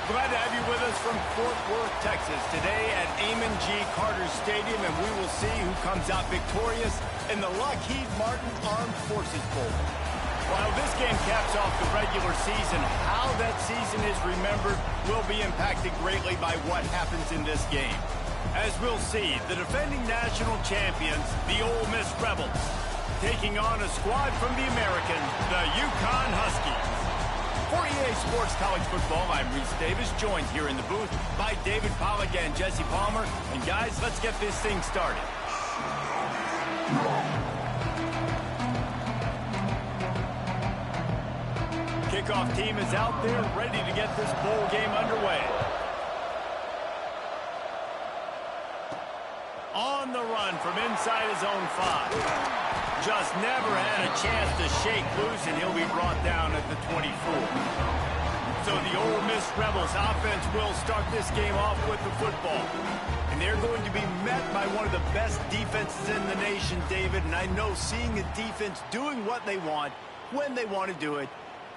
Glad to have you with us from Fort Worth, Texas, today at Amon G. Carter Stadium, and we will see who comes out victorious in the Lockheed Martin Armed Forces Bowl. While this game caps off the regular season, how that season is remembered will be impacted greatly by what happens in this game. As we'll see, the defending national champions, the Ole Miss Rebels, taking on a squad from the American, the UConn Huskies. For EA Sports College Football, I'm Reese Davis, joined here in the booth by David Pollack and Jesse Palmer. And guys, let's get this thing started. Kickoff team is out there, ready to get this bowl game underway. On the run from inside his own 5. Just never had a chance to shake loose, and he'll be brought down at the 24. So the Ole Miss Rebels offense will start this game off with the football. And they're going to be met by one of the best defenses in the nation, David. And I know seeing a defense doing what they want, when they want to do it,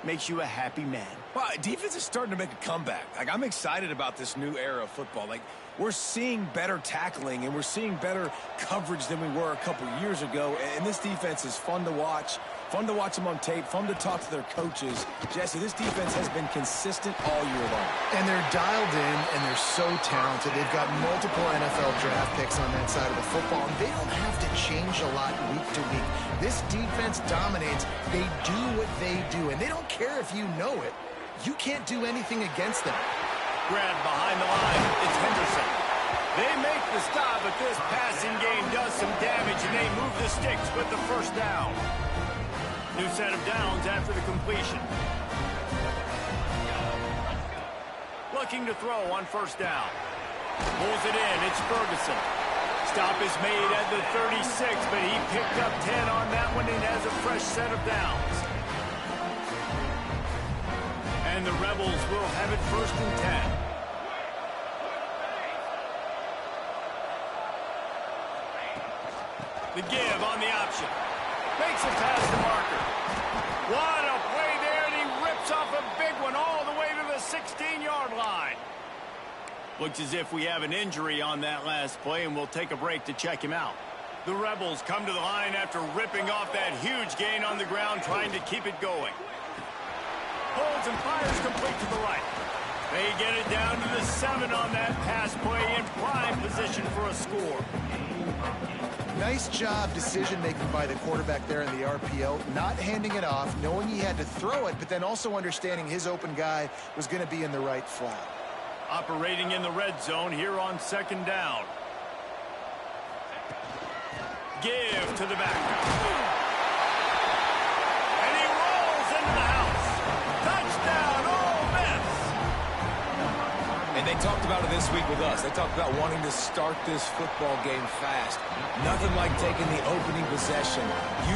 makes you a happy man. Well, defense is starting to make a comeback. Like, I'm excited about this new era of football. Like, we're seeing better tackling and we're seeing better coverage than we were a couple years ago. And this defense is fun to watch them on tape, fun to talk to their coaches. Jesse, this defense has been consistent all year long. And they're dialed in and they're so talented. They've got multiple NFL draft picks on that side of the football, and they don't have to change a lot week to week. This defense dominates. They do what they do, and they don't care if you know it. You can't do anything against them. Grabbed behind the line, it's Henderson. They make the stop, but this passing game does some damage, and they move the sticks with the first down. New set of downs after the completion. Looking to throw on first down. Pulls it in, it's Ferguson. Stop is made at the 36, but he picked up 10 on that one and has a fresh set of downs. And the Rebels will have it 1st and 10. The give on the option. Makes it past the marker. What a play there, and he rips off a big one all the way to the 16-yard line. Looks as if we have an injury on that last play, and we'll take a break to check him out. The Rebels come to the line after ripping off that huge gain on the ground, trying to keep it going. Holds and fires complete to the right. They get it down to the 7 on that pass play, in prime position for a score. Nice job decision-making by the quarterback there in the RPO, not handing it off, knowing he had to throw it, but then also understanding his open guy was going to be in the right flat. Operating in the red zone here on 2nd down. Give to the back. And he rolls into the house. Touchdown, Ole Miss! And they talked about it this week with us. They talked about wanting to start this football game fast. Nothing like taking the opening possession,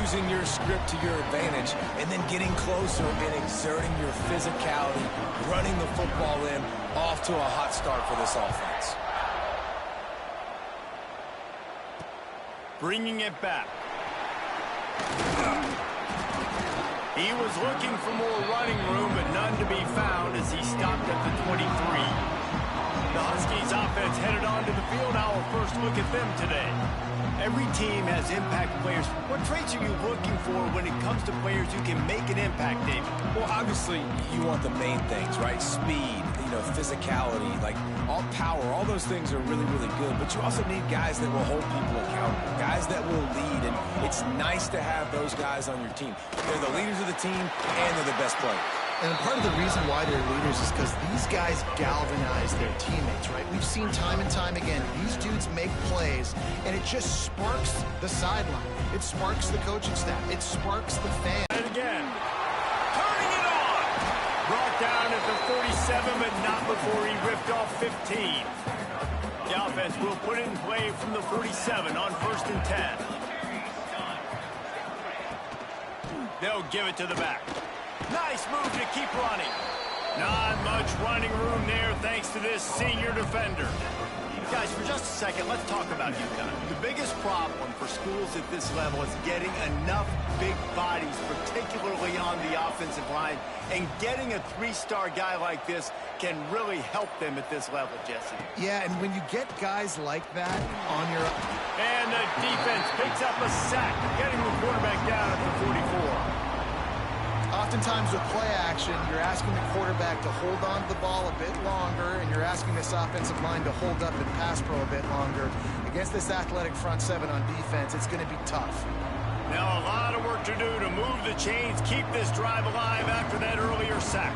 using your script to your advantage, and then getting closer and exerting your physicality, running the football in, off to a hot start for this offense. Bringing it back. He was looking for more running room, but none to be found as he stopped at the 23. The Huskies offense headed onto the field. Our first look at them today. Every team has impact players. What traits are you looking for when it comes to players who can make an impact, David? Well, obviously, you want the main things, right? Speed, physicality, like all power, all those things are really, really good. But you also need guys that will hold people accountable, guys that will lead. And it's nice to have those guys on your team. They're the leaders of the team, and they're the best players. And part of the reason why they're leaders is because these guys galvanize their teammates, right? We've seen time and time again, these dudes make plays, and it just sparks the sideline. It sparks the coaching staff. It sparks the fans. And again, turning it on. Brought down at the 47, but not before he ripped off 15. The offense will put it in play from the 47 on 1st and 10. They'll give it to the back. Nice move to keep running. Not much running room there thanks to this senior defender. Guys, for just a second, let's talk about UConn. The biggest problem for schools at this level is getting enough big bodies, particularly on the offensive line, and getting a three-star guy like this can really help them at this level, Jesse. Yeah, and when you get guys like that on your... And the defense picks up a sack, getting the quarterback down at the 44. Oftentimes with play action, you're asking the quarterback to hold on to the ball a bit longer, and you're asking this offensive line to hold up and pass pro a bit longer. Against this athletic front seven on defense, it's going to be tough. Now a lot of work to do to move the chains, keep this drive alive after that earlier sack.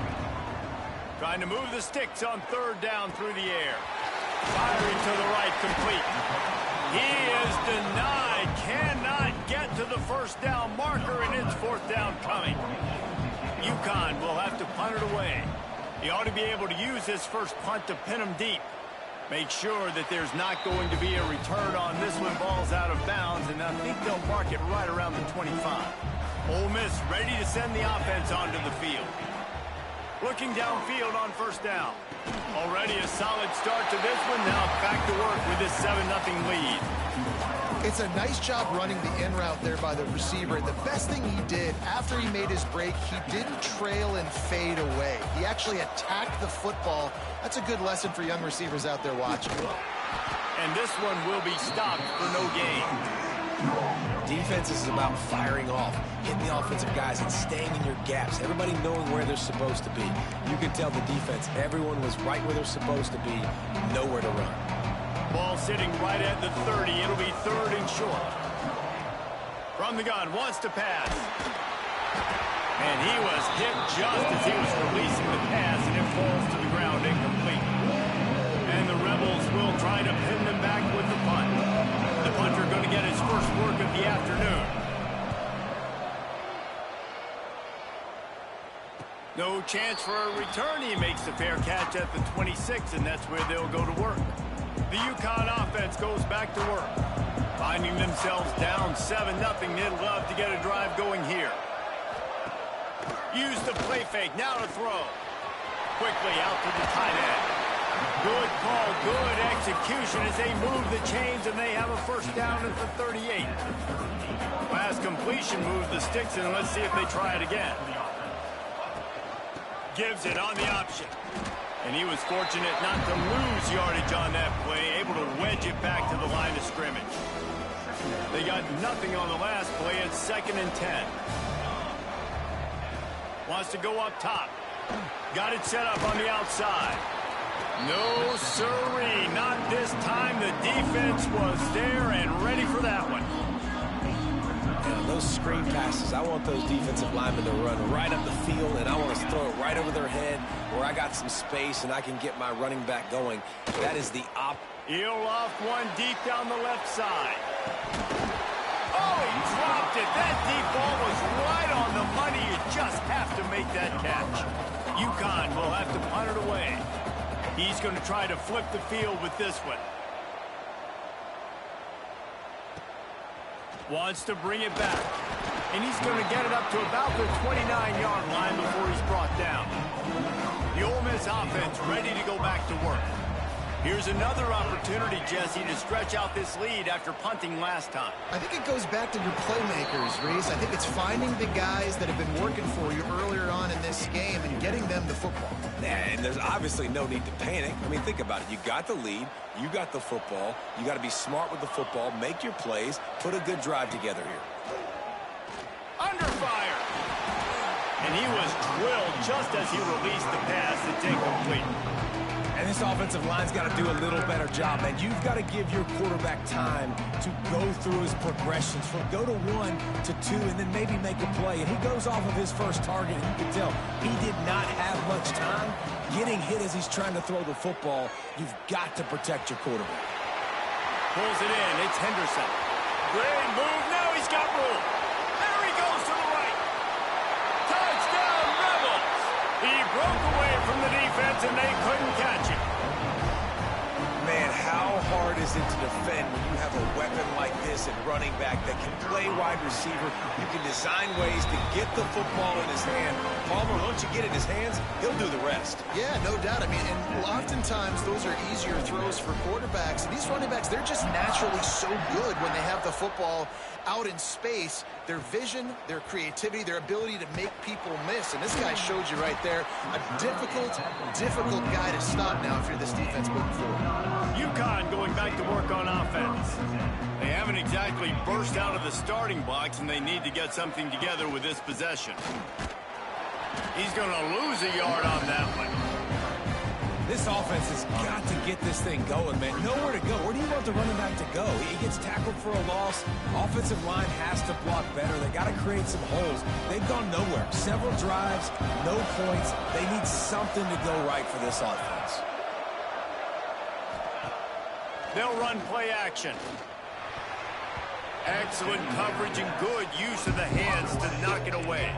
Trying to move the sticks on third down through the air. Firing to the right, complete. He is denied, cannot get to the first down marker, and it's fourth down coming. UConn will have to punt it away. He ought to be able to use his first punt to pin him deep. Make sure that there's not going to be a return on this one. Ball's out of bounds, and I think they'll mark it right around the 25. Ole Miss ready to send the offense onto the field. Looking downfield on first down. Already a solid start to this one. Now back to work with this 7-0 lead. It's a nice job running the in route there by the receiver. The best thing he did after he made his break, he didn't trail and fade away. He actually attacked the football. That's a good lesson for young receivers out there watching. And this one will be stopped for no gain. Defense is about firing off, hitting the offensive guys, and staying in your gaps. Everybody knowing where they're supposed to be. You can tell the defense, everyone was right where they're supposed to be, nowhere to run. Ball sitting right at the 30. It'll be third and short. From the gun, wants to pass. And he was hit just as he was releasing the pass, and it falls to the ground incomplete. And the Rebels will try to pin them back with the punt. The punter going to get his first work of the afternoon. No chance for a return. He makes a fair catch at the 26, and that's where they'll go to work. The UConn offense goes back to work. Finding themselves down 7-0, they'd love to get a drive going here. Use the play fake, now to throw. Quickly out to the tight end. Good call, good execution as they move the chains, and they have a first down at the 38. Last completion moves the sticks, and let's see if they try it again. Gives it on the option. And he was fortunate not to lose yardage on that play, able to wedge it back to the line of scrimmage. They got nothing on the last play. It's 2nd and 10. Wants to go up top. Got it set up on the outside. No sirree, not this time. The defense was there and ready for that one. Those screen passes, I want those defensive linemen to run right up the field, and I want to throw it right over their head where I got some space and I can get my running back going. That is the He'll off one deep down the left side. Oh, he dropped it. That deep ball was right on the money. You just have to make that catch. UConn will have to punt it away. He's going to try to flip the field with this one. Wants to bring it back. And he's going to get it up to about the 29-yard line before he's brought down. The Ole Miss offense ready to go back to work. Here's another opportunity, Jesse, to stretch out this lead after punting last time. I think it goes back to your playmakers, Reese. I think it's finding the guys that have been working for you earlier on in this game and getting them the football. And there's obviously no need to panic. I mean, think about it. You got the lead. You got the football. You got to be smart with the football. Make your plays. Put a good drive together here. Under fire. And he was drilled just as he released the pass. It's incomplete. And this offensive line's got to do a little better job, man. You've got to give your quarterback time to go through his progressions from go to 1 to 2 and then maybe make a play. And he goes off of his first target, and you can tell he did not have much time getting hit as he's trying to throw the football. You've got to protect your quarterback. Pulls it in. It's Henderson. Great move. Now he's got room. There he goes to the right. Touchdown, Rebels. He broke away from the defense, and they couldn't catch him. Man, how hard is it to defend when you have a weapon like this this at running back that can play wide receiver. You can design ways to get the football in his hand. Palmer, once you get it in his hands, he'll do the rest. Yeah, no doubt. I mean, and oftentimes those are easier throws for quarterbacks. These running backs, they're just naturally so good when they have the football out in space. Their vision, their creativity, their ability to make people miss. And this guy showed you right there, a difficult guy to stop now if you're this defense moving forward. UConn going back to work on offense. They haven't exactly burst out of the starting blocks, and they need to get something together with this possession. He's going to lose a yard on that one. This offense has got to get this thing going, man. Nowhere to go. Where do you want the running back to go? He gets tackled for a loss. Offensive line has to block better. They got to create some holes. They've gone nowhere. Several drives, no points. They need something to go right for this offense. They'll run play action. Excellent coverage and good use of the hands to knock it away.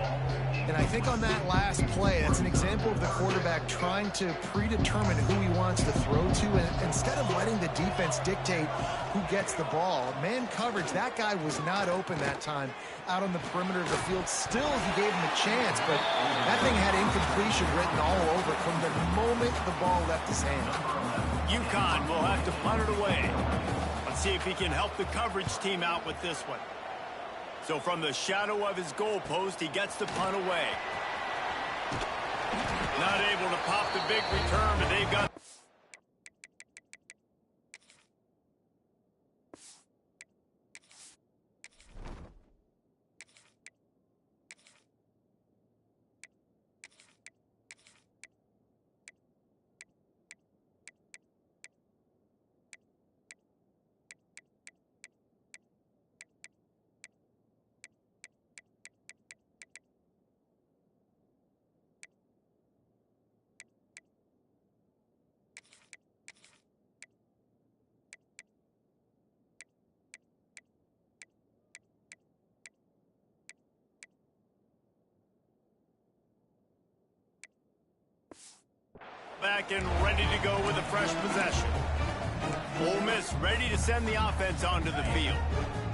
And I think on that last play, that's an example of the quarterback trying to predetermine who he wants to throw to, and instead of letting the defense dictate who gets the ball. Man coverage, that guy was not open that time out on the perimeter of the field. Still, he gave him a chance, but that thing had incompletion written all over it from the moment the ball left his hand. UConn will have to punt it away. Let's see if he can help the coverage team out with this one. So from the shadow of his goalpost, he gets the punt away. Not able to pop the big return, but they've got... back and ready to go with a fresh possession. Ole Miss ready to send the offense onto the field.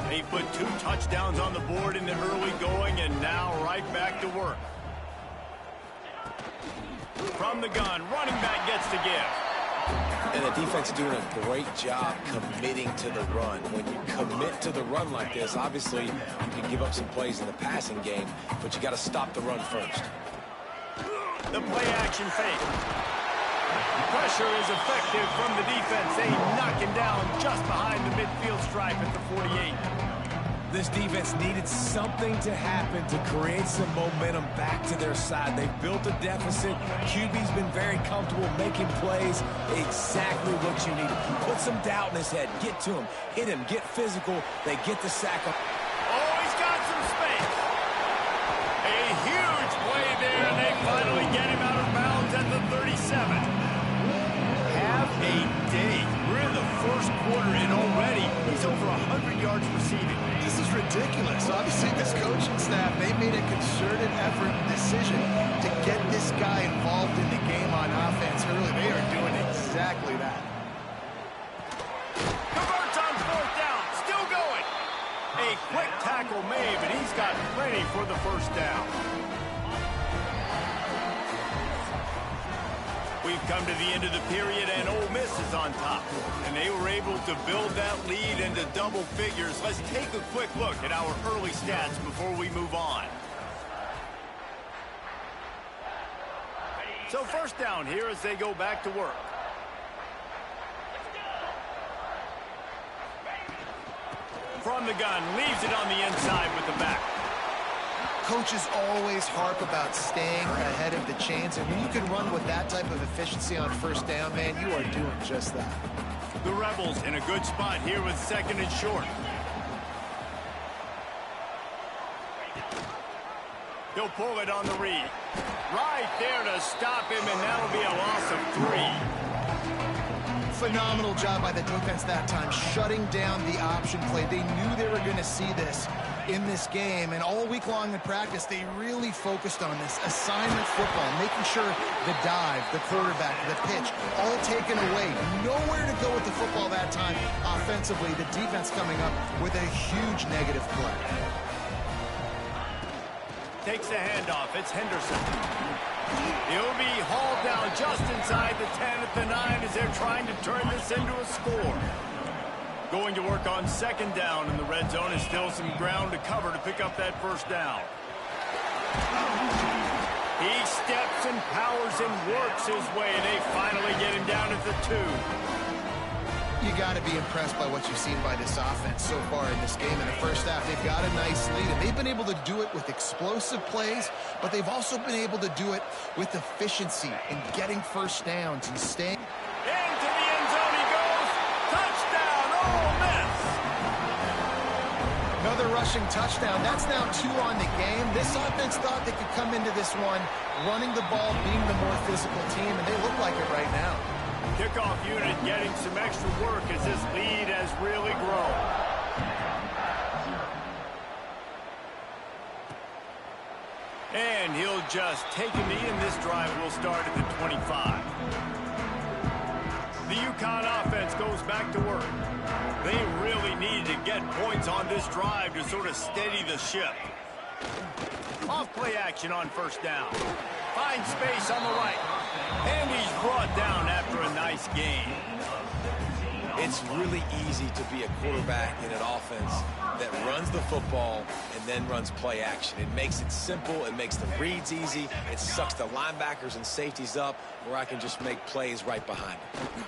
They put 2 touchdowns on the board in the early going, and now right back to work. From the gun, running back gets to give. And the defense is doing a great job committing to the run. When you commit to the run like this, obviously you can give up some plays in the passing game, but you got to stop the run first. The play action fake. Pressure is effective from the defense. They knock him down just behind the midfield stripe at the 48. This defense needed something to happen to create some momentum back to their side. They've built a deficit. QB's been very comfortable making plays. Exactly what you need. Put some doubt in his head. Get to him. Hit him. Get physical. They get the sack up. Oh, he's got some space. A huge play there, and they finally get him out of bounds at the 37. Have a day. We're in the first quarter, and already he's over 100 yards receiving. This is ridiculous. Obviously, this coaching staff, they made a concerted effort and decision to get this guy involved in the game on offense early. They are doing exactly that. Converts on 4th down. Still going. A quick tackle made, but he's got plenty for the first down. We've come to the end of the period, and Ole Miss is on top. And they were able to build that lead into double figures. Let's take a quick look at our early stats before we move on. So first down here as they go back to work. From the gun, leaves it on the inside with the back. Coaches always harp about staying ahead of the chains, and when you can run with that type of efficiency on first down, man, you are doing just that. The Rebels in a good spot here with 2nd and short. He'll pull it on the read. Right there to stop him, and that'll be a loss of 3. Phenomenal job by the defense that time, shutting down the option play. They knew they were going to see this. in this game, and all week long in practice, they really focused on this assignment football, making sure the dive, the quarterback, the pitch, all taken away. Nowhere to go with the football that time offensively. The defense coming up with a huge negative play. Takes the handoff. It's Henderson. He'll be hauled down just inside the 10 at the 9 as they're trying to turn this into a score. Going to work on second down in the red zone. Is still some ground to cover to pick up that first down. He steps and powers and works his way, and they finally get him down at the 2. You got to be impressed by what you've seen by this offense so far in this game. In the first half, they've got a nice lead, and they've been able to do it with explosive plays, but they've also been able to do it with efficiency and getting first downs and staying. Into the end zone he goes. Touchdown, Ole Miss. Another rushing touchdown. That's now 2 on the game. This offense thought they could come into this one running the ball, being the more physical team, and they look like it right now. Kickoff unit getting some extra work as this lead has really grown. And he'll just take a knee, and this drive will start at the 25. The UConn offense goes back to work. They really needed to get points on this drive to sort of steady the ship. Off play action on first down. Finds space on the right. And he's brought down after a nice gain. It's really easy to be a quarterback in an offense that runs the football and then runs play action. It makes it simple. It makes the reads easy. It sucks the linebackers and safeties up where I can just make plays right behind him.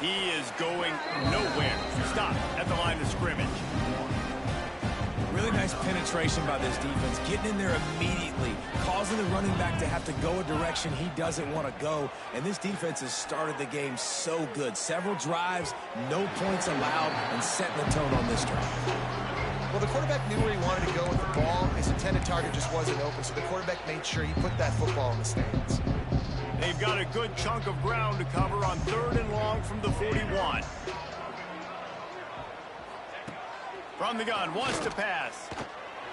He is going nowhere. Stop at the line of scrimmage. Really nice penetration by this defense, getting in there immediately, causing the running back to have to go a direction he doesn't want to go. And this defense has started the game so good. Several drives, no points allowed, and setting the tone on this drive. Well, the quarterback knew where he wanted to go with the ball. His intended target just wasn't open, so the quarterback made sure he put that football in the stands. They've got a good chunk of ground to cover on 3rd and long from the 41. From the gun, wants to pass.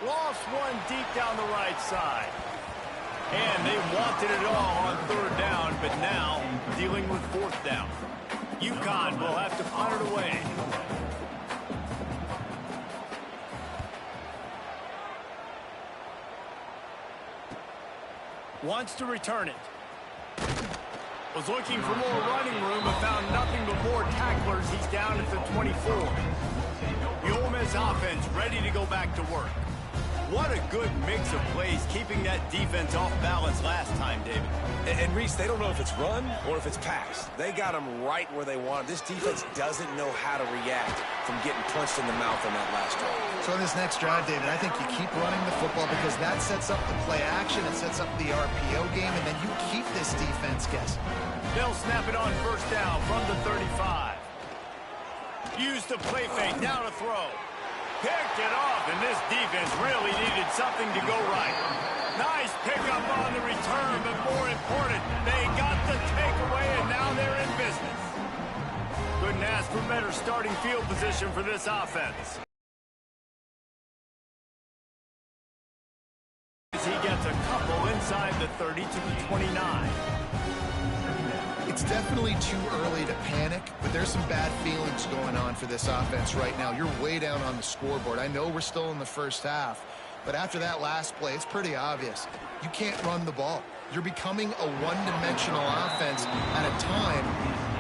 Lost one deep down the right side. And they wanted it all on 3rd down, but now dealing with 4th down. UConn will have to punt it away. Wants to return it. Was looking for more running room, but found nothing but more tacklers. He's down at the 24. The Ole Miss offense ready to go back to work. What a good mix of plays, keeping that defense off balance last time, David. And Reese, they don't know if it's run or if it's pass. They got them right where they want them. This defense doesn't know how to react from getting punched in the mouth on that last drive. So in this next drive, David, I think you keep running the football because that sets up the play action, it sets up the RPO game, and then you keep this defense guessing. They'll snap it on first down from the 35. Use the play fake, down a throw. Picked it off, and this defense really needed something to go right. Nice pickup on the return, but more important, they got the takeaway, and now they're in business. Couldn't ask for better starting field position for this offense. He gets a couple inside the 30 to the 29. It's definitely too early to panic, but there's some bad feelings going on for this offense right now. You're way down on the scoreboard. I know we're still in the first half, but after that last play, it's pretty obvious. You can't run the ball. You're becoming a one-dimensional offense at a time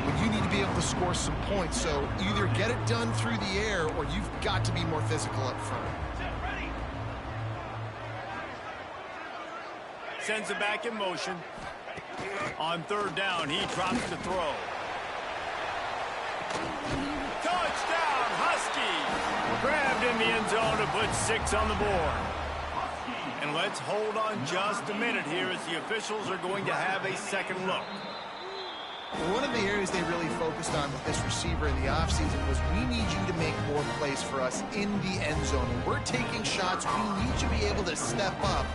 when you need to be able to score some points. So either get it done through the air or you've got to be more physical up front. Sends it back in motion. On 3rd down, he drops the throw. Touchdown, Huskies! Grabbed in the end zone to put 6 on the board. And let's hold on just a minute here as the officials are going to have a second look. One of the areas they really focused on with this receiver in the offseason was we need you to make more plays for us in the end zone. When we're taking shots, we need you to be able to step up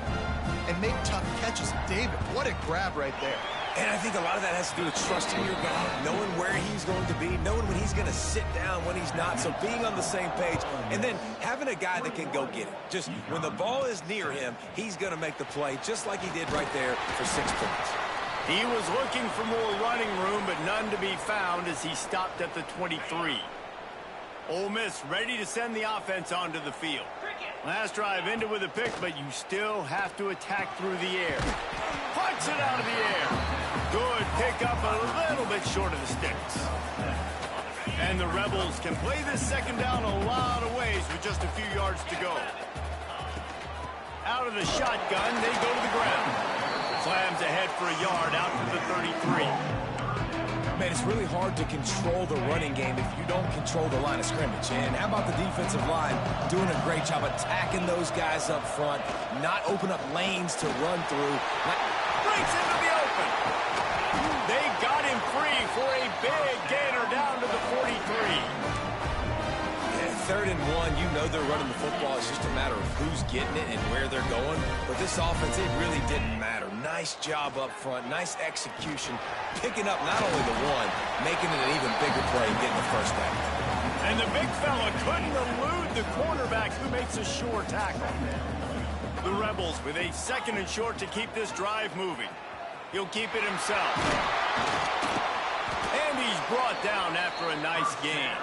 and make tough catches. David, what a grab right there. And I think a lot of that has to do with trusting your guy, knowing where he's going to be, knowing when he's going to sit down, when he's not. So being on the same page, and then having a guy that can go get it. Just when the ball is near him, he's going to make the play, just like he did right there for 6 points. He was looking for more running room, but none to be found as he stopped at the 23. Ole Miss ready to send the offense onto the field. Last drive ended with a pick, but you still have to attack through the air. Punch it out of the air. Good pickup, a little bit short of the sticks. And the Rebels can play this second down a lot of ways with just a few yards to go. Out of the shotgun, they go to the ground. Slams ahead for a yard out to the 33. Man, it's really hard to control the running game if you don't control the line of scrimmage. And how about the defensive line doing a great job attacking those guys up front, not open up lanes to run through. Breaks into the open. They got him free for a big gainer down to the 43. Yeah, 3rd and 1, you know they're running the football. It's just a matter of who's getting it and where they're going. But this offense, it really didn't matter. Nice job up front, nice execution, picking up not only the one, making it an even bigger play and getting the first down. And the big fella couldn't elude the cornerback who makes a sure tackle. The Rebels with a 2nd and short to keep this drive moving. He'll keep it himself. And he's brought down after a nice gain.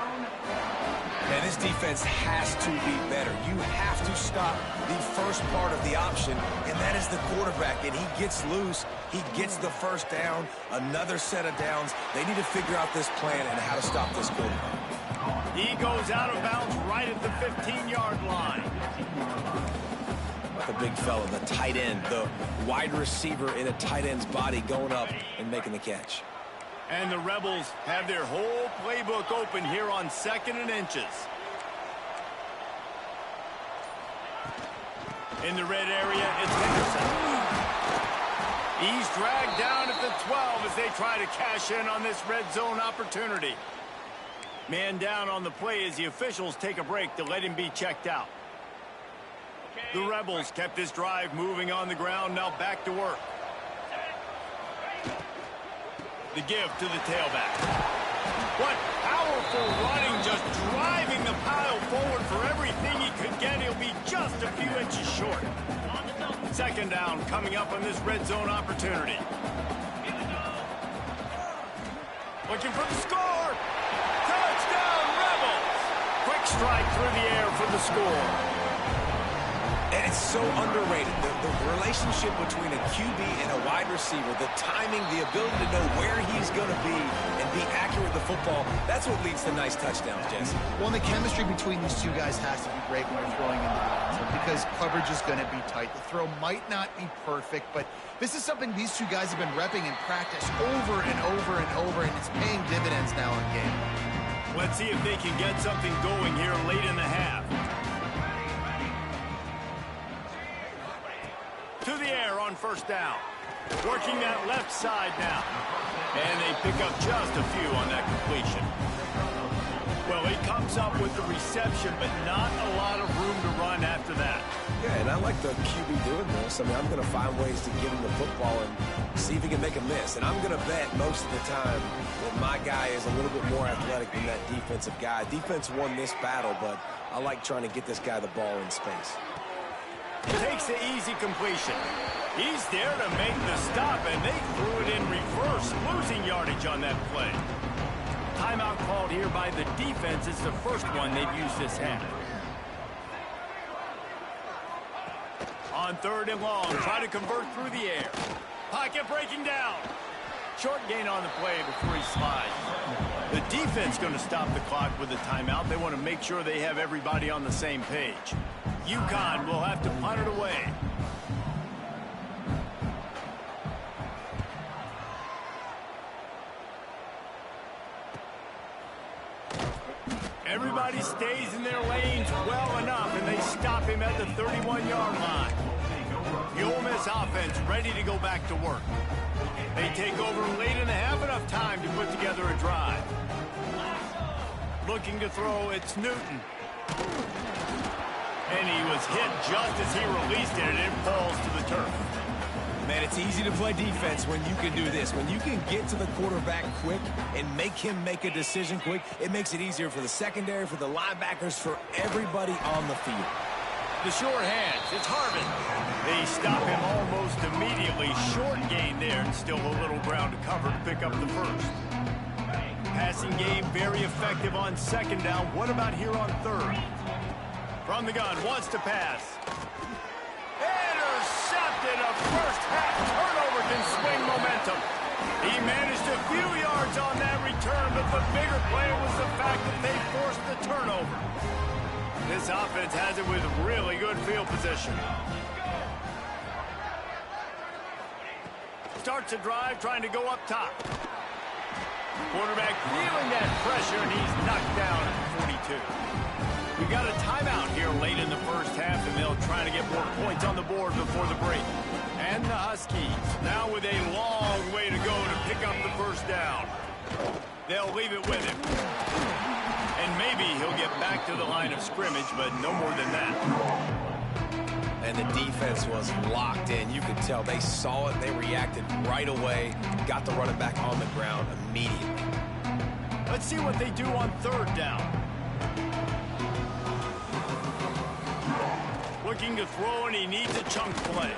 And this defense has to be better. You have to stop the first part of the option, and that is the quarterback. And he gets loose. He gets the first down, another set of downs. They need to figure out this plan and how to stop this quarterback. He goes out of bounds right at the 15-yard line. The big fella, the tight end, the wide receiver in a tight end's body going up and making the catch. And the Rebels have their whole playbook open here on 2nd and inches. In the red area, it's Henderson. He's dragged down at the 12 as they try to cash in on this red zone opportunity. Man down on the play as the officials take a break to let him be checked out. The Rebels kept this drive moving on the ground, now back to work. The give to the tailback. What powerful running, just driving the pile forward for everything he could get. He'll be just a few inches short. 2nd down coming up on this red zone opportunity. Looking for the score. Touchdown, Rebels. Quick strike through the air for the score. And it's so underrated. The relationship between a QB and a wide receiver, the timing, the ability to know where he's going to be and be accurate with the football, that's what leads to nice touchdowns, Jesse. Well, and the chemistry between these two guys has to be great when you're throwing in the bounds because coverage is going to be tight. The throw might not be perfect, but this is something these two guys have been repping in practice over and over and over, and it's paying dividends now in game. Let's see if they can get something going here late in the half. To the air on 1st down. Working that left side now. And they pick up just a few on that completion. Well, he comes up with the reception, but not a lot of room to run after that. Yeah, and I like the QB doing this. I mean, I'm going to find ways to get him the football and see if he can make a miss. And I'm going to bet most of the time that my guy is a little bit more athletic than that defensive guy. Defense won this battle, but I like trying to get this guy the ball in space. Takes the easy completion. He's there to make the stop, and they threw it in reverse, losing yardage on that play. Timeout called here by the defense. It's the first one they've used this half. On 3rd and long, try to convert through the air. Pocket breaking down. Short gain on the play before he slides. The defense going to stop the clock with a timeout. They want to make sure they have everybody on the same page. UConn will have to punt it away. Everybody stays in their lanes well enough, and they stop him at the 31-yard line. The Ole Miss offense ready to go back to work. They take over late in the half, enough time to put together a drive. Looking to throw, it's Newton. And he was hit just as he released it, and it falls to the turf. Man, it's easy to play defense when you can do this. When you can get to the quarterback quick and make him make a decision quick, it makes it easier for the secondary, for the linebackers, for everybody on the field. The short hands, it's Harvin. They stop him almost immediately. Short gain there, and still a little ground to cover to pick up the first. Passing game very effective on second down. What about here on third? From the gun, wants to pass. Intercepted. A first half turnover can swing momentum. He managed a few yards on that return, but the bigger play was the fact that they forced the turnover. This offense has it with really good field position. Starts a drive trying to go up top. Quarterback feeling that pressure, and he's knocked down at 42. We've got a timeout here late in the first half, and they'll try to get more points on the board before the break. And the Huskies now with a long way to go to pick up the first down. They'll leave it with him. And maybe he'll get back to the line of scrimmage, but no more than that. And the defense was locked in. You could tell they saw it. They reacted right away. Got the running back on the ground immediately. Let's see what they do on third down. Looking to throw, and he needs a chunk play.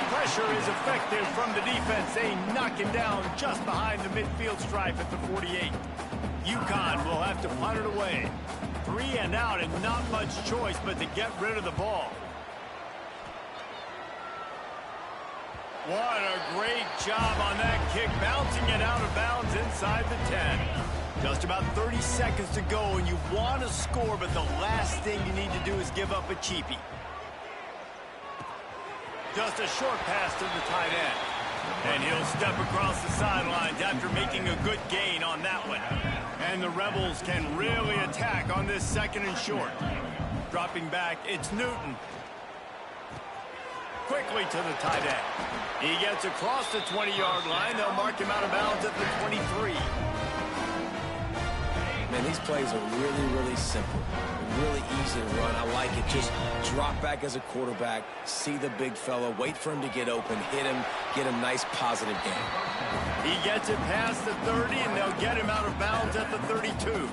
Pressure is effective from the defense. They knock him down just behind the midfield stripe at the 48. UConn will have to punt it away. 3 and out, and not much choice but to get rid of the ball. What a great job on that kick, bouncing it out of bounds inside the 10. Just about 30 seconds to go, and you want to score, but the last thing you need to do is give up a cheapie. Just a short pass to the tight end. And he'll step across the sidelines after making a good gain on that one. And the Rebels can really attack on this second and short. Dropping back, it's Newton. Quickly to the tight end. He gets across the 20-yard line. They'll mark him out of bounds at the 23. Man, these plays are really, really simple. Really easy to run. I like it. Just drop back as a quarterback, see the big fella, wait for him to get open, hit him, get a nice positive gain. He gets it past the 30, and they'll get him out of bounds at the 32.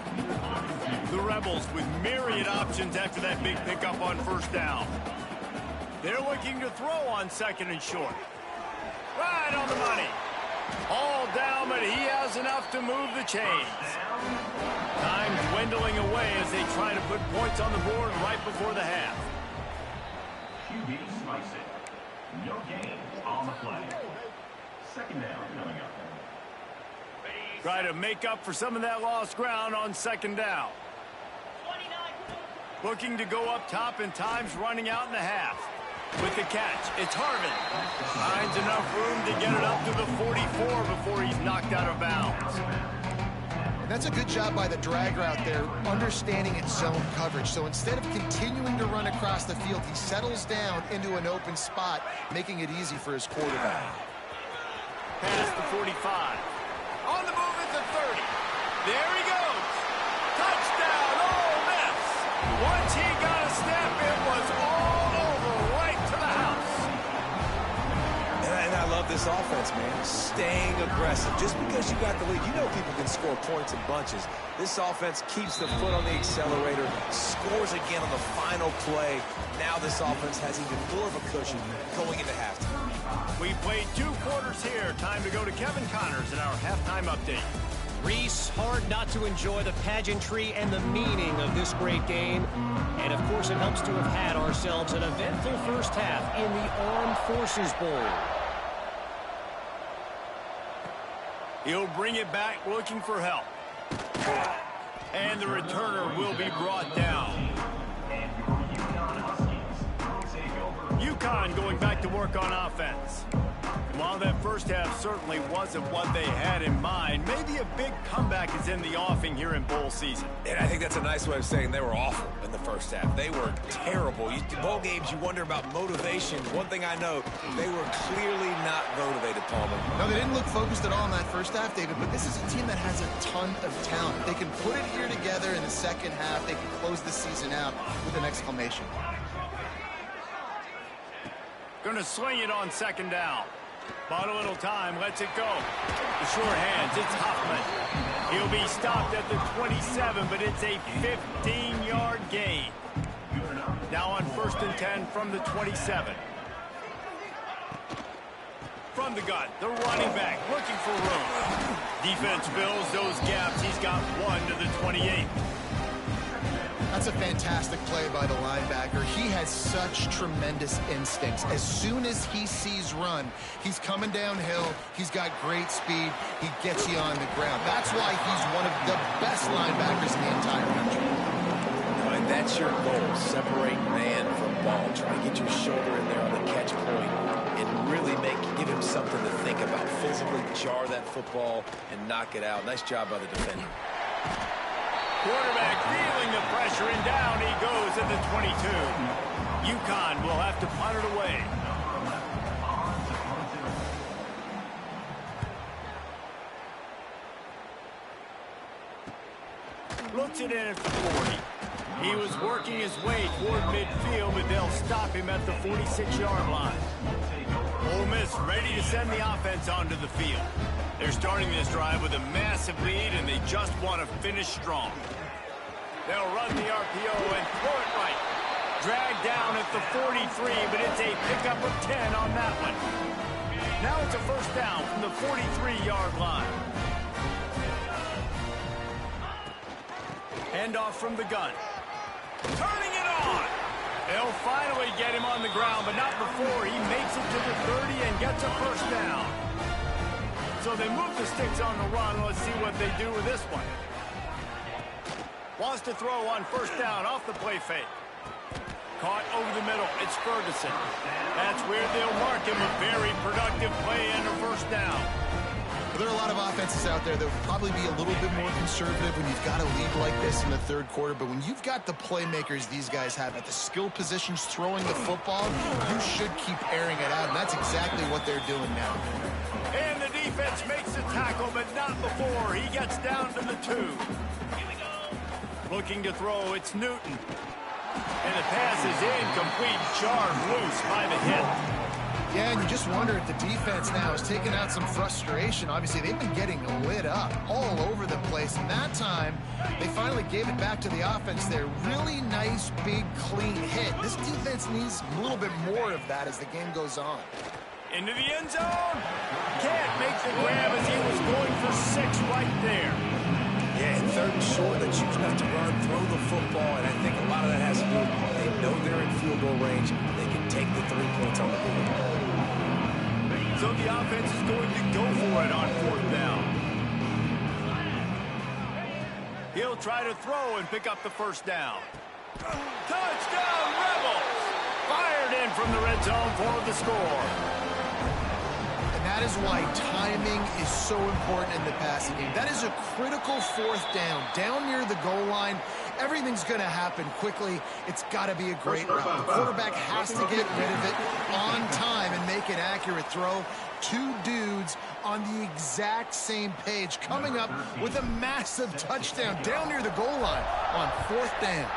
The Rebels with myriad options after that big pickup on first down. They're looking to throw on second and short. Right on the money. All down, but he has enough to move the chains. Time dwindling away as they try to put points on the board right before the half. QB slice it. No gain on the play. Second down coming up. Try to make up for some of that lost ground on second down. Looking to go up top, and time's running out in the half. With the catch, it's Harvin. Finds enough room to get it up to the 44 before he's knocked out of bounds. And that's a good job by the drag route there, understanding its zone coverage. So instead of continuing to run across the field, he settles down into an open spot, making it easy for his quarterback. Past the 45. On the move at the 30. There he goes. Touchdown, Ole Miss. Once he got a step, it was all over right to the house. And I love this offense, man. Staying aggressive. Just because you got the lead, you know people can score points in bunches. This offense keeps the foot on the accelerator, scores again on the final play. Now this offense has even more of a cushion going into halftime. We played 2 quarters here. Time to go to Kevin Connors in our halftime update. Reese, hard not to enjoy the pageantry and the meaning of this great game. And, of course, it helps to have had ourselves an eventful first half in the Armed Forces Bowl. He'll bring it back looking for help. And the returner will be brought down. UConn going back to work on offense. And while that first half certainly wasn't what they had in mind, maybe a big comeback is in the offing here in bowl season. And I think that's a nice way of saying they were awful in the first half. They were terrible. Bowl games, you wonder about motivation. One thing I know, they were clearly not motivated, Palmer. No, they didn't look focused at all in that first half, David, but this is a team that has a ton of talent. They can put it here together in the second half. They can close the season out with an exclamation. Going to sling it on second down. Bought a little time, lets it go. The short hands, it's Hoffman. He'll be stopped at the 27, but it's a 15-yard gain. Now on 1st and 10 from the 27. From the gun, the running back looking for room. Defense fills those gaps. He's got 1 to the 28. That's a fantastic play by the linebacker. He has such tremendous instincts. As soon as he sees run, he's coming downhill. He's got great speed. He gets you on the ground. That's why he's one of the best linebackers in the entire country. And that's your goal, separate man from ball. Try to get your shoulder in there on the catch point and really give him something to think about. Physically jar that football and knock it out. Nice job by the defender. Quarterback feeling the pressure, and down he goes at the 22. UConn will have to punt it away. Looks it in at the 40. He was working his way toward midfield, but they'll stop him at the 46-yard line. Ole Miss ready to send the offense onto the field. They're starting this drive with a massive lead, and they just want to finish strong. They'll run the RPO and throw it right. Dragged down at the 43, but it's a pickup of 10 on that one. Now it's a first down from the 43-yard line. Handoff from the gun. Turning it on. They'll finally get him on the ground, but not before he makes it to the 30 and gets a first down. So they move the sticks on the run. Let's see what they do with this one. Wants to throw on first down off the play fake. Caught over the middle. It's Ferguson. That's where they'll mark him. A very productive play and a first down. There are a lot of offenses out there that would probably be a little bit more conservative when you've got a lead like this in the third quarter. But when you've got the playmakers these guys have at the skill positions throwing the football, you should keep airing it out. And that's exactly what they're doing now. And the defense makes the tackle, but not before he gets down to the 2. Looking to throw, it's Newton. And the pass is incomplete, jarred loose by the hit. Yeah, and you just wonder if the defense now is taking out some frustration. Obviously, they've been getting lit up all over the place. And that time, they finally gave it back to the offense there. Really nice, big, clean hit. This defense needs a little bit more of that as the game goes on. Into the end zone. Can't make the grab as he was going for 6 right there. Yeah, and 3rd and short, they choose not to run, throw the football, and I think a lot of that has to do with they know they're in field goal range. They can take the 3 points on the board. So the offense is going to go for it on 4th down. He'll try to throw and pick up the first down. Touchdown, Rebels! Fired in from the red zone for the score. That is why timing is so important in the passing game. That is a critical 4th down near the goal line. Everything's going to happen quickly. It's got to be a great route. The quarterback has to get rid of it on time and make an accurate throw. 2 dudes on the exact same page coming up with a massive touchdown down near the goal line on 4th down.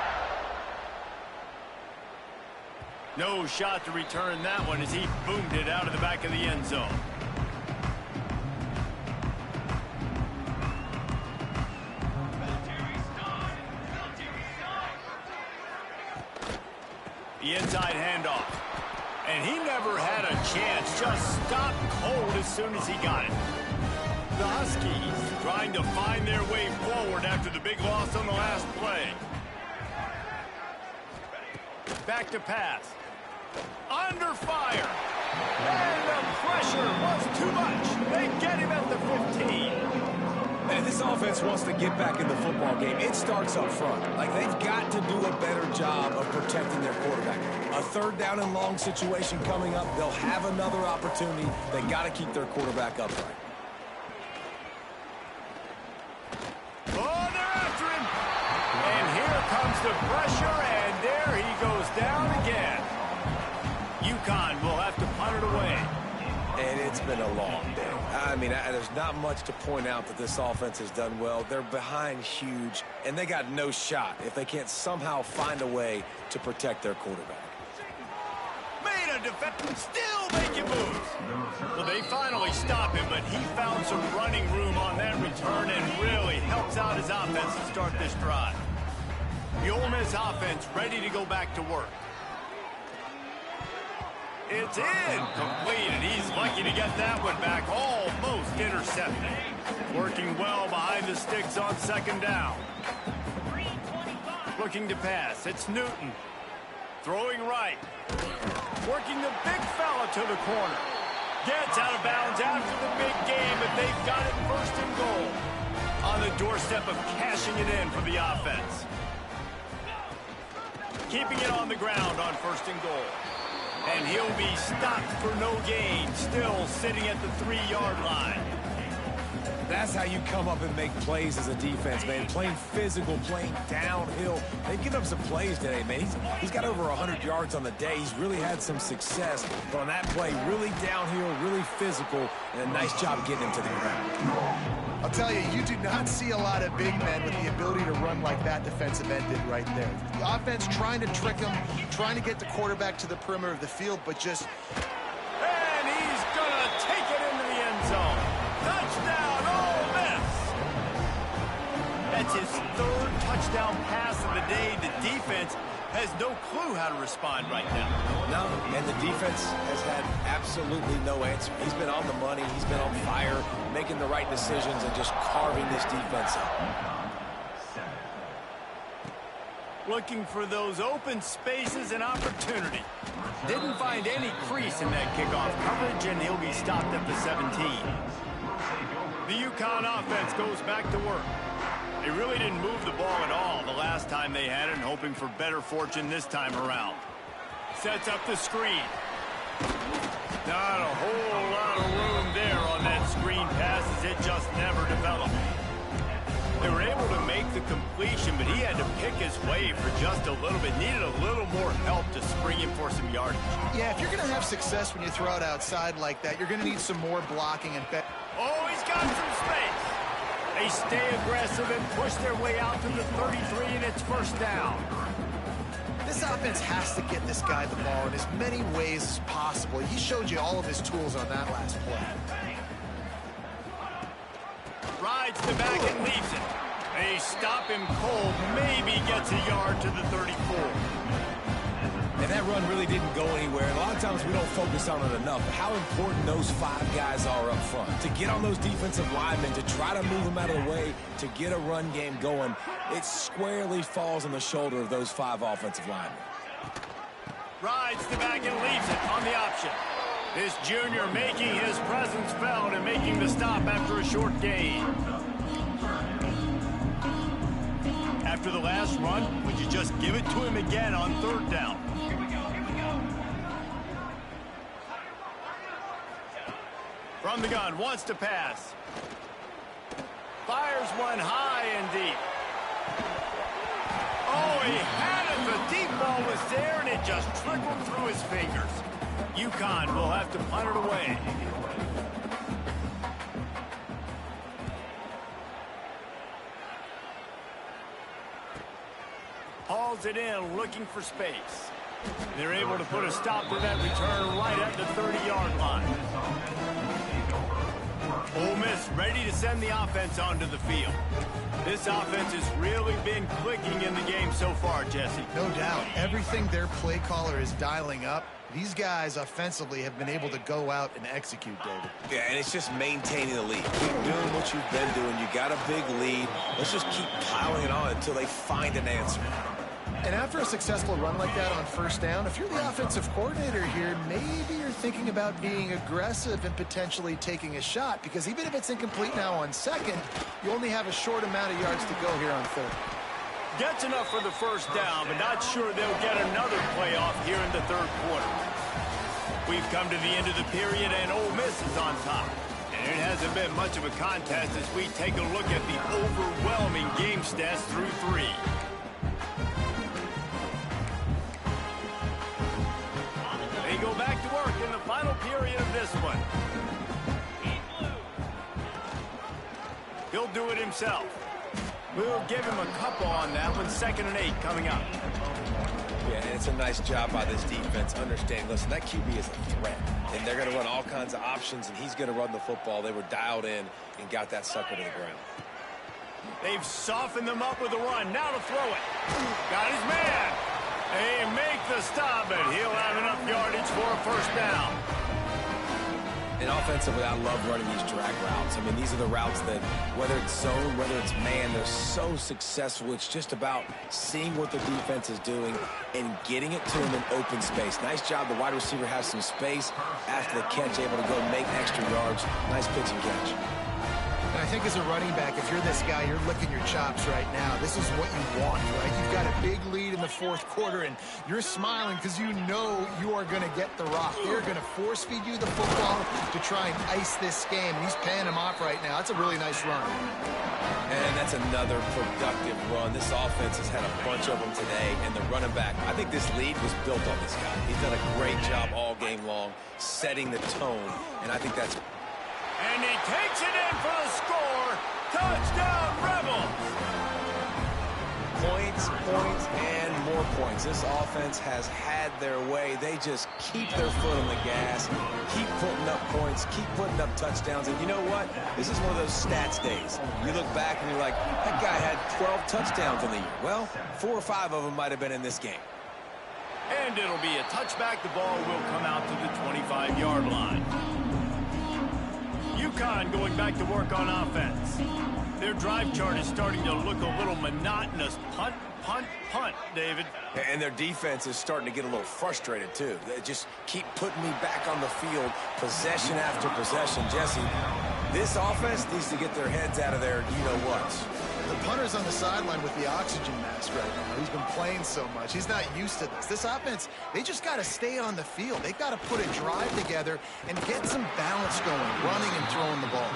No shot to return that one as he boomed it out of the back of the end zone. The inside handoff. And he never had a chance. Just stopped cold as soon as he got it. The Huskies trying to find their way forward after the big loss on the last play. Back to pass. Under fire. And the pressure was too much. They get him at the 15. And this offense wants to get back in the football game. It starts up front. Like, they've got to do a better job of protecting their quarterback. A 3rd down and long situation coming up. They'll have another opportunity. They got to keep their quarterback upright. Oh, they're after him. And here comes the pressure, and there he goes down again. UConn will have to punt it away. And it's been a long day. I mean, there's not much to point out that this offense has done well. They're behind huge, and they got no shot if they can't somehow find a way to protect their quarterback. Made a a defense still making moves. Well, they finally stop him, but he found some running room on that return and really helps out his offense to start this drive. The Ole Miss offense ready to go back to work. It's incomplete, and he's lucky to get that one back, almost intercepted. Working well behind the sticks on second down. Looking to pass, it's Newton. Throwing right. Working the big fella to the corner. Gets out of bounds after the big game, but they've got it first and goal. On the doorstep of cashing it in for the offense. Keeping it on the ground on first and goal. And he'll be stopped for no gain, still sitting at the 3-yard line. That's how you come up and make plays as a defense, man. Playing physical, playing downhill. They've given up some plays today, man. He's got over 100 yards on the day. He's really had some success. But on that play, really downhill, really physical, and a nice job getting him to the ground. I'll tell you, you do not see a lot of big men with the ability to run like that defensive end did right there. The offense trying to trick him, trying to get the quarterback to the perimeter of the field, but just... And he's going to take it into the end zone. Touchdown, Ole Miss! That's his third touchdown pass of the day. The defense has no clue how to respond right now. No, and the defense has had absolutely no answer. He's been on the money. He's been on fire, making the right decisions and just carving this defense up. Looking for those open spaces and opportunity. Didn't find any crease in that kickoff coverage, and he'll be stopped at the 17. The UConn offense goes back to work. They really didn't move the ball at all the last time they had it, and hoping for better fortune this time around. Sets up the screen. Not a whole lot of room there on that screen pass, as it just never developed. They were able to make the completion, but he had to pick his way for just a little bit. Needed a little more help to spring him for some yardage. Yeah, if you're going to have success when you throw it outside like that, you're going to need some more blocking and... Oh, he's got some space. They stay aggressive and push their way out to the 33, and it's first down. This offense has to get this guy the ball in as many ways as possible. He showed you all of his tools on that last play. Rides the back and leaves it. They stop him cold, maybe gets a yard to the 34. And that run really didn't go anywhere. And a lot of times we don't focus on it enough. But how important those 5 guys are up front. To get on those defensive linemen, to try to move them out of the way, to get a run game going, it squarely falls on the shoulder of those 5 offensive linemen. Rides the back and leaves it on the option. This junior making his presence felt and making the stop after a short gain. After the last run, would you just give it to him again on third down? From the gun, wants to pass. Fires one high and deep. Oh, he had it. The deep ball was there, and it just trickled through his fingers. UConn will have to punt it away. Hauls it in, looking for space. They're able to put a stop to that return right at the 30-yard line. Ole Miss ready to send the offense onto the field. This offense has really been clicking in the game so far, Jesse. No doubt. Everything their play caller is dialing up, these guys offensively have been able to go out and execute, David. Yeah, and it's just maintaining the lead. Keep doing what you've been doing. You got a big lead. Let's just keep piling it on until they find an answer. And after a successful run like that on first down, if you're the offensive coordinator here, maybe you're thinking about being aggressive and potentially taking a shot, because even if it's incomplete now on second, you only have a short amount of yards to go here on third. Gets enough for the first down, but not sure they'll get another playoff here in the third quarter. We've come to the end of the period, and Ole Miss is on top. And it hasn't been much of a contest as we take a look at the overwhelming game stats through 3. They go back to work in the final period of this one. He'll do it himself. We'll give him a couple on that one. 2nd and 8 coming up. Yeah, and it's a nice job by this defense understanding, listen, that QB is a threat, and they're going to run all kinds of options, and he's going to run the football. They were dialed in and got that sucker to the ground. They've softened them up with a run. Now to throw it. Got his man. They make the stop, and he'll have enough yardage for a first down. And offensively, I love running these drag routes. I mean, these are the routes that, whether it's zone, whether it's man, they're so successful. It's just about seeing what the defense is doing and getting it to them in open space. Nice job. The wide receiver has some space after the catch, able to go make extra yards. Nice pitch and catch. And I think as a running back, if you're this guy, you're licking your chops right now. This is what you want, right? You've got a big lead in the fourth quarter, and you're smiling because you know you are going to get the rock. They're going to force feed you the football to try and ice this game. And he's paying him off right now. That's a really nice run. And that's another productive run. This offense has had a bunch of them today, and the running back, I think this lead was built on this guy. He's done a great job all game long, setting the tone, and I think that's... And he takes it in for the score. Touchdown, Rebels! Points, points, and more points. This offense has had their way. They just keep their foot on the gas, keep putting up points, keep putting up touchdowns. And you know what? This is one of those stats days. You look back and you're like, that guy had 12 touchdowns in the year. Well, 4 or 5 of them might have been in this game. And it'll be a touchback. The ball will come out to the 25-yard line. UConn going back to work on offense. Their drive chart is starting to look a little monotonous. Punt, punt, punt, David. And their defense is starting to get a little frustrated, too. They just keep putting me back on the field, possession after possession. Jesse, this offense needs to get their heads out of their you-know-whats. The punter's on the sideline with the oxygen mask right now. He's been playing so much. He's not used to this. This offense, they just got to stay on the field. They've got to put a drive together and get some balance going, running and throwing the ball.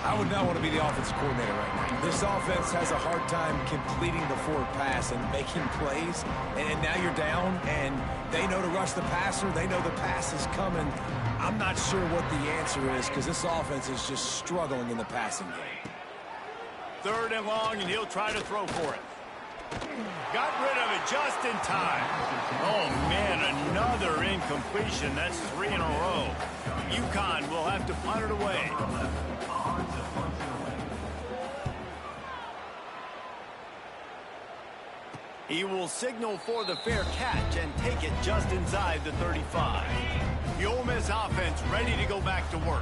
I would not want to be the offensive coordinator right now. This offense has a hard time completing the forward pass and making plays. And now you're down, and they know to rush the passer. They know the pass is coming. I'm not sure what the answer is because this offense is just struggling in the passing game. 3rd and long, and he'll try to throw for it. Got rid of it just in time. Oh, man, another incompletion. That's 3 in a row. UConn will have to punt it away. He will signal for the fair catch and take it just inside the 35. The Ole Miss offense ready to go back to work.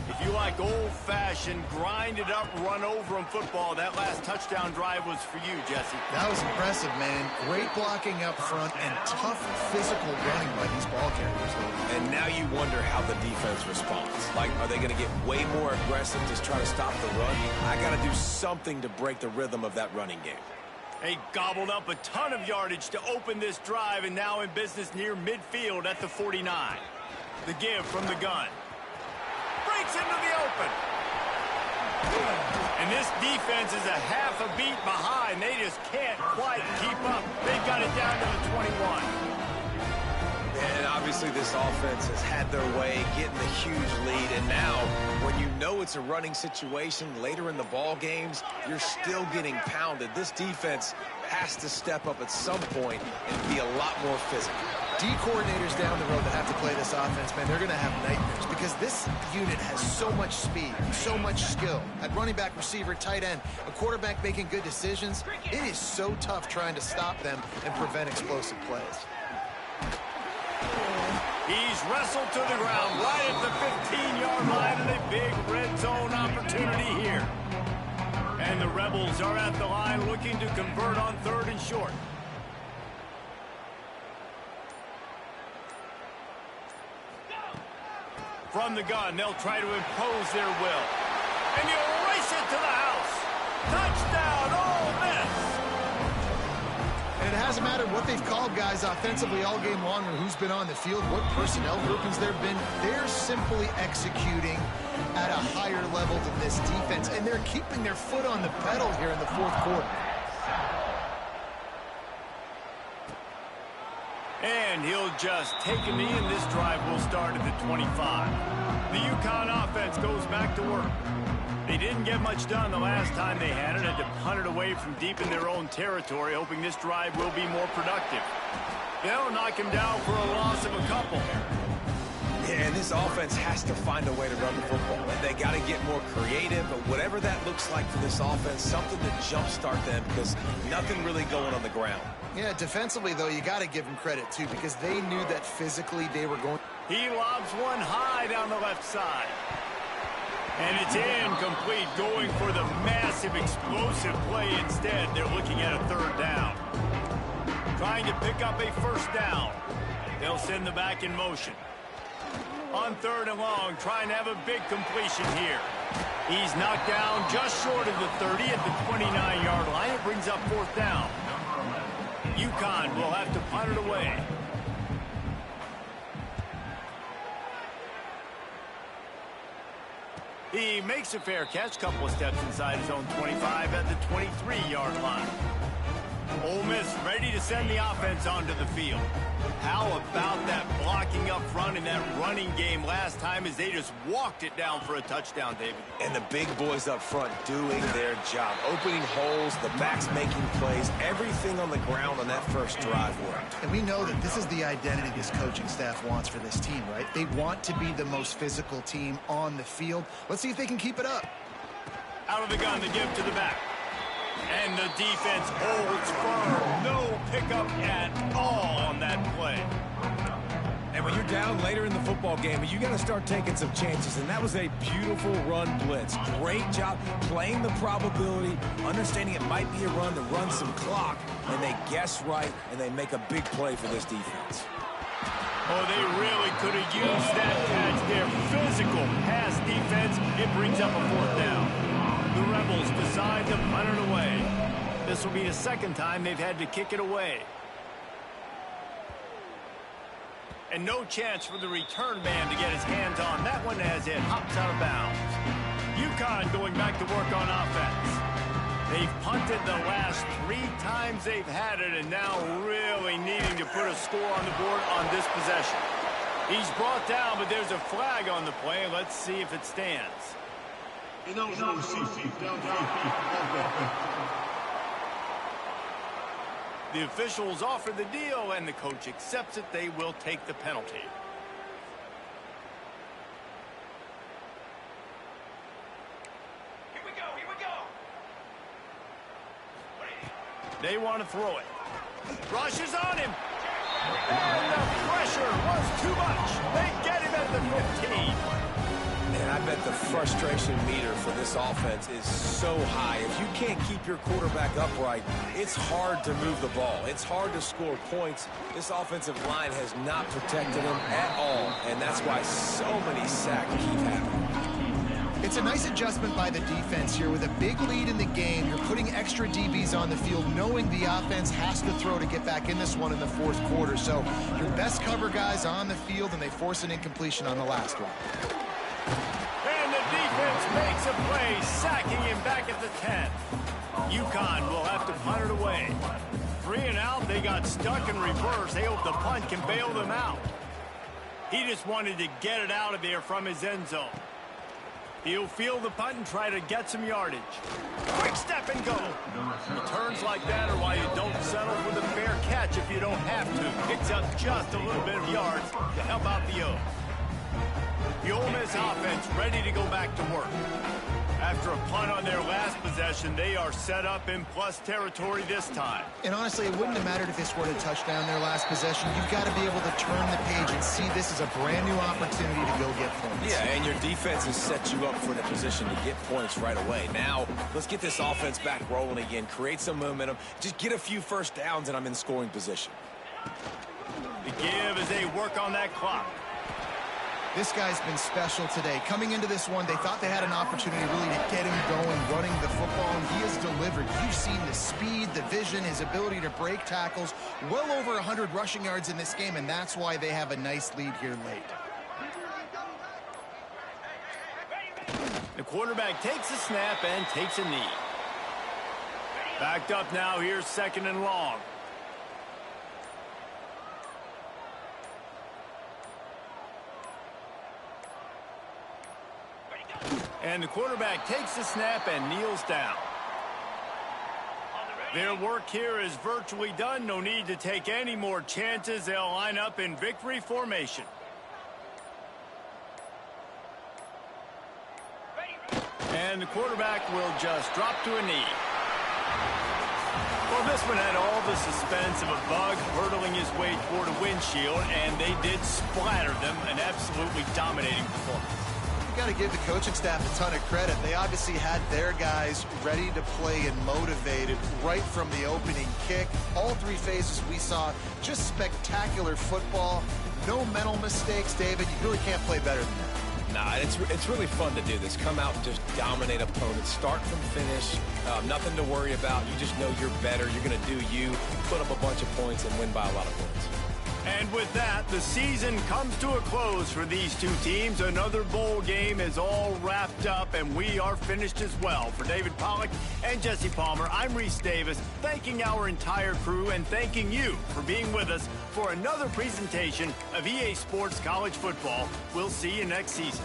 If you like old-fashioned, grind-it-up, run-over-'em football, that last touchdown drive was for you, Jesse. That was impressive, man. Great blocking up front and tough physical running by these ball carriers. And now you wonder how the defense responds. Like, are they going to get way more aggressive to try to stop the run? I got to do something to break the rhythm of that running game. They gobbled up a ton of yardage to open this drive, and now in business near midfield at the 49. The give from the gun. Breaks into the open. And this defense is a half a beat behind. They just can't quite keep up. They've got it down to the 21. And obviously this offense has had their way, getting the huge lead. And now, when you know it's a running situation later in the ball games, you're still getting pounded. This defense has to step up at some point and be a lot more physical. D coordinators down the road that have to play this offense, man, they're going to have nightmares because this unit has so much speed, so much skill. At running back, receiver, tight end, a quarterback making good decisions, it is so tough trying to stop them and prevent explosive plays. He's wrestled to the ground right at the 15-yard line, and a big red zone opportunity here. And the Rebels are at the line looking to convert on 3rd and short. From the gun, they'll try to impose their will. And he'll race it to the house. Touchdown, Ole Miss! And it hasn't mattered what they've called guys offensively all game long or who's been on the field, what personnel groupings there have been. They're simply executing at a higher level than this defense, and they're keeping their foot on the pedal here in the 4th quarter. And he'll just take a knee, and this drive will start at the 25. The UConn offense goes back to work. They didn't get much done the last time they had it, to punt it away from deep in their own territory, hoping this drive will be more productive. They'll knock him down for a loss of a couple. Yeah, and this offense has to find a way to run the football. And they got to get more creative, but whatever that looks like for this offense, something to jumpstart them because nothing really going on the ground. Yeah, defensively, though, you got to give them credit, too, because they knew that physically they were going. He lobs one high down the left side. And it's incomplete, going for the massive explosive play instead. They're looking at a third down. Trying to pick up a first down. They'll send the back in motion. On third and long, trying to have a big completion here. He's knocked down just short of the 30 at the 29-yard line. It brings up fourth down. UConn will have to punt it away. He makes a fair catch, couple of steps inside his own 25 at the 23-yard line. Ole Miss ready to send the offense onto the field. How about that blocking up front in that running game last time as they just walked it down for a touchdown, David? And the big boys up front doing their job. Opening holes, the backs making plays, everything on the ground on that first drive worked. And we know that this is the identity this coaching staff wants for this team, right? They want to be the most physical team on the field. Let's see if they can keep it up. Out of the gun, the give to the back. And the defense holds firm. No pickup at all on that play. And when you're down later in the football game, you got to start taking some chances. And that was a beautiful run blitz. Great job playing the probability, understanding it might be a run to run some clock. And they guess right, and they make a big play for this defense. Oh, they really could have used that catch there. Physical pass defense. It brings up a fourth down. The Rebels decide to punt it away. This will be the second time they've had to kick it away. And no chance for the return man to get his hands on that one as it hops out of bounds. UConn going back to work on offense. They've punted the last 3 times they've had it, and now really needing to put a score on the board on this possession. He's brought down, but there's a flag on the play. Let's see if it stands. The officials offer the deal, and the coach accepts it. They will take the penalty. Here we go, here we go. They want to throw it. Rushes on him. And the pressure was too much. They get him at the 15. And I bet the frustration meter for this offense is so high. If you can't keep your quarterback upright, it's hard to move the ball. It's hard to score points. This offensive line has not protected him at all, and that's why so many sacks keep happening. It's a nice adjustment by the defense here. With a big lead in the game, you're putting extra DBs on the field, knowing the offense has to throw to get back in this one in the fourth quarter. So your best cover guys on the field, and they force an incompletion on the last one. And the defense makes a play, sacking him back at the 10. UConn will have to punt it away. 3 and out, they got stuck in reverse. They hope the punt can bail them out. He just wanted to get it out of there from his end zone. He'll field the punt and try to get some yardage. Quick step and go. Returns like that are why you don't settle for the fair catch if you don't have to. Picks up just a little bit of yards to help out the O's. The Ole Miss offense ready to go back to work. After a punt on their last possession, they are set up in plus territory this time. And honestly, it wouldn't have mattered if they scored a touchdown their last possession. You've got to be able to turn the page and see this as a brand new opportunity to go get points. Yeah, and your defense has set you up for the position to get points right away. Now, let's get this offense back rolling again, create some momentum, just get a few first downs, and I'm in scoring position. The give as they work on that clock. This guy's been special today. Coming into this one, they thought they had an opportunity really to get him going, running the football, and he has delivered. You've seen the speed, the vision, his ability to break tackles. Well over 100 rushing yards in this game, and that's why they have a nice lead here late. The quarterback takes a snap and takes a knee. Backed up now, here's 2nd and long. And the quarterback takes the snap and kneels down. Their work here is virtually done. No need to take any more chances. They'll line up in victory formation. And the quarterback will just drop to a knee. Well, this one had all the suspense of a bug hurtling his way toward a windshield, and they did splatter them. An absolutely dominating performance. Got to give the coaching staff a ton of credit. They obviously had their guys ready to play and motivated right from the opening kick. All three phases we saw just spectacular football. No mental mistakes, David. You really can't play better than that. Nah, it's really fun to do this. Come out and just dominate opponents. Start from finish. Nothing to worry about. You just know you're better. You're going to do you, put up a bunch of points, and win by a lot of points. And with that, the season comes to a close for these two teams. Another bowl game is all wrapped up, and we are finished as well. For David Pollack and Jesse Palmer, I'm Reese Davis, thanking our entire crew and thanking you for being with us for another presentation of EA Sports College Football. We'll see you next season.